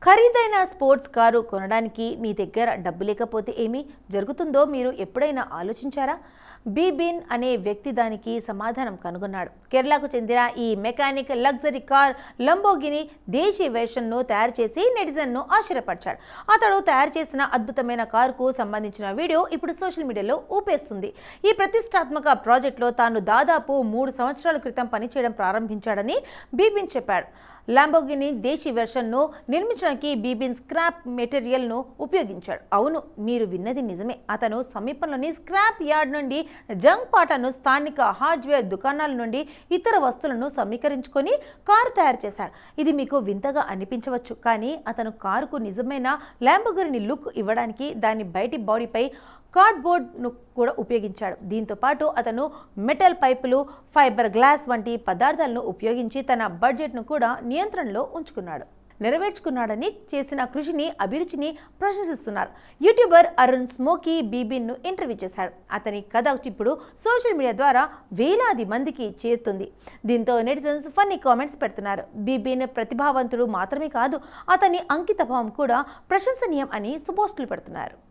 ఖరీదైన sports car కొనడానికి మీ దగ్గర డబ్బు లేకపోతే ఏమి జరుగుతుందో మీరు ఎప్పుడైనా ఆలోచించారా? బీబిన్ అనే వ్యక్తి దానికి సమాధానం కనుగొన్నాడు. కేరళకు చెందిన ఈ మెకానిక్ లగ్జరీ కార్ లంబోగిని దేశీ వెర్షన్ను తయారు చేసి నెటిజన్ను ఆశ్చర్యపరిచాడు. అతడు తయారు చేసిన అద్భుతమైన కారుకు సంబంధించిన వీడియో ఇప్పుడు సోషల్ మీడియాలో ఊపేస్తుంది. ఈ ప్రతిష్టాత్మక ప్రాజెక్టులో తాను దాదాపు 3 సంవత్సరాల క్రితం పనిచేయడం ప్రారంభించాడని బీబిన్ చెప్పాడు. ల్యాంబోగిని దేశీ వెర్షన్ను నిర్మించడానికి బీబిన్ స్క్రాప్ మెటీరియల్ను ఉపయోగించాడు. అవును, మీరు విన్నది నిజమే. అతను సమీపంలోని స్క్రాప్ యార్డ్ నుండి జంక్ పాటను, స్థానిక హార్డ్వేర్ దుకాణాల నుండి ఇతర వస్తువులను సమీకరించుకొని కారు తయారు చేశాడు. ఇది మీకు వింతగా అనిపించవచ్చు, కానీ అతను కారుకు నిజమైన ల్యాంబోగిని లుక్ ఇవ్వడానికి దాని బయటి బాడీపై కార్డ్బోర్డ్ను కూడా ఉపయోగించాడు. దీంతో పాటు అతను మెటల్ పైపులు, ఫైబర్ గ్లాస్ వంటి పదార్థాలను ఉపయోగించి తన బడ్జెట్ను కూడా నియంత్రణలో నెరవేర్చుకున్నాడని చేసిన కృషిని, అభిరుచిని ప్రశంసిస్తున్నారు. యూట్యూబర్ అరుణ్ స్మోకీ బీబిన్ను ఇంటర్వ్యూ చేశాడు. అతని కథ ఇప్పుడు సోషల్ మీడియా ద్వారా వేలాది మందికి చేరుతుంది. దీంతో నెటిజన్స్ ఫన్నీ కామెంట్స్ పెడుతున్నారు. బీబిన్ ప్రతిభావంతుడు మాత్రమే కాదు, అతని అంకితభావం కూడా ప్రశంసనీయం అని పోస్టులు పెడుతున్నారు.